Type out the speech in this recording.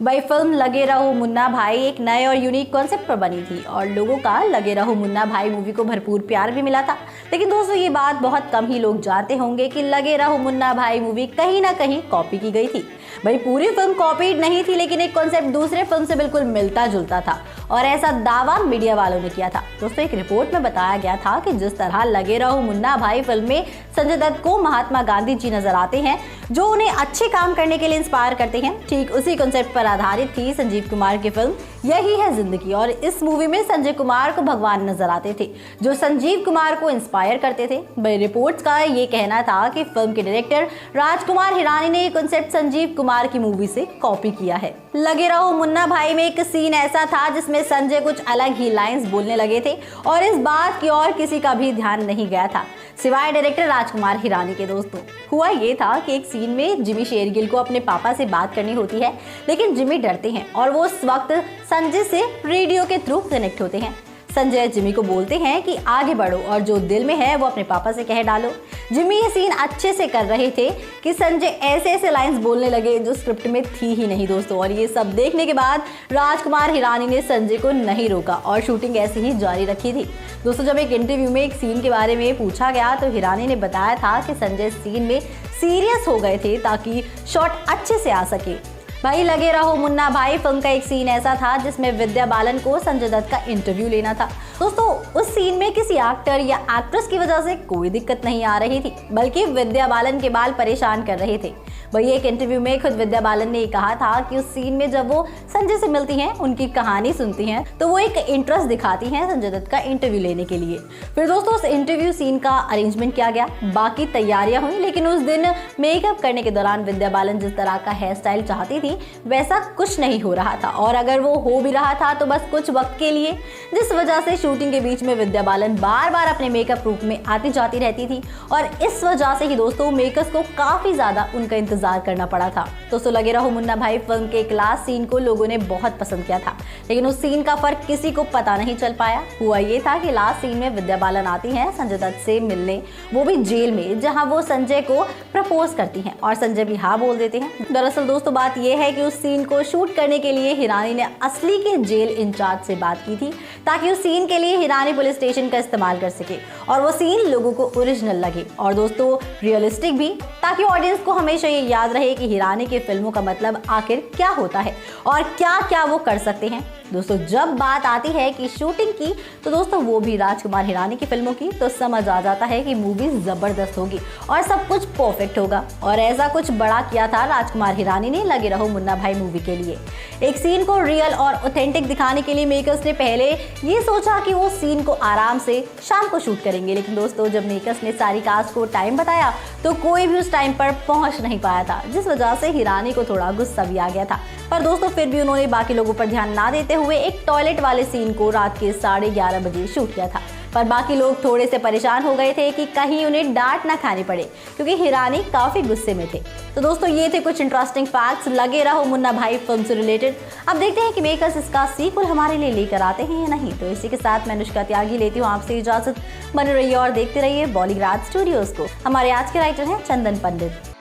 भाई फिल्म लगे रहो मुन्ना भाई एक नए और यूनिक कॉन्सेप्ट पर बनी थी और लोगों का लगे रहो मुन्ना भाई मूवी को भरपूर प्यार भी मिला था। लेकिन दोस्तों ये बात बहुत कम ही लोग जानते होंगे कि लगे रहो मुन्ना भाई मूवी कहीं ना कहीं कॉपी की गई थी। भाई पूरी फिल्म कॉपीड नहीं थी, लेकिन एक कॉन्सेप्ट दूसरे फिल्म से बिल्कुल मिलता जुलता था और ऐसा दावा मीडिया वालों ने किया था। दोस्तों एक रिपोर्ट में बताया गया था कि जिस तरह लगे रहो मुन्ना भाई फिल्म में संजय दत्त को महात्मा गांधी जी नजर आते हैं जो उन्हें अच्छे काम करने के लिए इंस्पायर करते हैं, ठीक उसी कॉन्सेप्ट पर आधारित थी संजीव कुमार की फिल्म यही है जिंदगी। और इस मूवी में संजय कुमार को भगवान नजर आते थे जो संजीव कुमार को इंस्पायर करते थे। भाई रिपोर्ट्स का ये कहना था कि फिल्म के डायरेक्टर राजकुमार हिरानी ने ये कॉन्सेप्ट संजीव कुमार की मूवी से कॉपी किया है। लगे रहो मुन्ना भाई में एक सीन ऐसा था जिसमें संजय कुछ अलग ही लाइंस बोलने लगे थे और इस बात की और किसी का भी ध्यान नहीं गया था सिवाय डायरेक्टर राजकुमार हिरानी के। दोस्तों हुआ ये था कि एक सीन में जिमी शेरगिल को अपने पापा से बात करनी होती है, लेकिन जिमी डरते हैं और वो उस वक्त संजय से रेडियो के थ्रू कनेक्ट होते हैं। संजय जिमी को बोलते हैं कि आगे बढ़ो और जो दिल में है वो अपने पापा से कह डालो। जिमी ये सीन अच्छे से कर रहे थे कि संजय ऐसे ऐसे लाइंस बोलने लगे जो स्क्रिप्ट में थी ही नहीं दोस्तों। और ये सब देखने के बाद राजकुमार हिरानी ने संजय को नहीं रोका और शूटिंग ऐसे ही जारी रखी थी। दोस्तों जब एक इंटरव्यू में एक सीन के बारे में पूछा गया तो हिरानी ने बताया था कि संजय सीन में सीरियस हो गए थे ताकि शॉट अच्छे से आ सके। भाई लगे रहो मुन्ना भाई फिल्म का एक सीन ऐसा था जिसमें विद्या बालन को संजय दत्त का इंटरव्यू लेना था। दोस्तों उस सीन में किसी एक्टर या एक्ट्रेस की वजह से कोई दिक्कत नहीं आ रही थी, बल्कि विद्या बालन के बाल परेशान कर रहे थे। वही एक इंटरव्यू में खुद विद्या बालन ने कहा था कि उस सीन में जब वो संजय से मिलती हैं, उनकी कहानी सुनती हैं, तो वो एक इंटरेस्ट दिखाती हैं संजय दत्त का इंटरव्यू लेने के लिए। फिर दोस्तों उस इंटरव्यू सीन का अरेंजमेंट किया गया, बाकी तैयारियां हुई, लेकिन उस दिन मेकअप करने के दौरान विद्या बालन जिस तरह का हेयर स्टाइल चाहती थी वैसा कुछ नहीं हो रहा था, और अगर वो हो भी रहा था तो बस कुछ वक्त के लिए, जिस वजह से शूटिंग के बीच में विद्या बालन बार बार अपने मेकअप रूम में आती जाती रहती थी और इस वजह से ही दोस्तों मेकर्स को काफी ज्यादा उनका इंतजार करना पड़ा था। दोस्तों लगे रहो मुन्ना भाई फिल्म के एक लास्ट सीन को लोगों ने बहुत पसंद किया था, लेकिन उस सीन का फर्क किसी को पता नहीं चल पाया। हुआ ये था कि लास्ट सीन में विद्या बालन आती हैं संजय दत्त से मिलने, वो भी जेल में, जहां वो संजय को प्रपोज करती हैं और संजय भी हाँ बोल देते हैं। दरअसल दोस्तों बात यह है कि उस सीन को शूट करने के लिए हिरानी ने असली के जेल इंचार्ज से बात की थी ताकि उस सीन के लिए हिरानी पुलिस स्टेशन का इस्तेमाल कर सके और वो सीन लोगों को ओरिजिनल लगे और दोस्तों रियलिस्टिक भी, ताकि ऑडियंस को हमेशा ये याद रहे कि हिरानी की फिल्मों का मतलब आखिर क्या होता है और क्या क्या वो कर सकते हैं। दोस्तों जब बात आती है कि शूटिंग की, तो दोस्तों वो भी राजकुमार हिरानी की फिल्मों की, तो समझ आ जाता है कि मूवी जबरदस्त होगी और सब कुछ परफेक्ट होगा। और ऐसा कुछ बड़ा किया था राजकुमार हिरानी ने लगे रहो मुन्ना भाई मूवी के लिए। एक सीन को रियल और ऑथेंटिक दिखाने के लिए मेकर्स ने पहले ये सोचा कि वो सीन को आराम से शाम को शूट करेंगे, लेकिन दोस्तों जब मेकर्स ने सारी कास्ट को टाइम बताया तो कोई भी उस टाइम पर पहुंच नहीं पाया था, जिस वजह से हिरानी को थोड़ा गुस्सा भी आ गया था। पर दोस्तों फिर भी उन्होंने बाकी लोगों पर ध्यान ना देते हुए एक टॉयलेट वाले सीन को रात के 11:30 बजे शूट किया था। पर बाकी लोग थोड़े से परेशान हो गए थे कि कहीं उन्हें डांट ना खानी पड़े, क्योंकि हिरानी काफी गुस्से में थे। तो दोस्तों ये थे कुछ इंटरेस्टिंग फैक्ट्स लगे रहो मुन्ना भाई फिल्म से रिलेटेड। अब देखते हैं कि मेकर्स इसका सीक्वल हमारे लिए लेकर आते हैं या नहीं। तो इसी के साथ मैं अनुष्का त्यागी लेती हूँ आपसे इजाजत। बने रहिए और देखते रहिए बॉलीग्राड स्टूडियोज को। हमारे आज के राइटर हैं चंदन पंडित।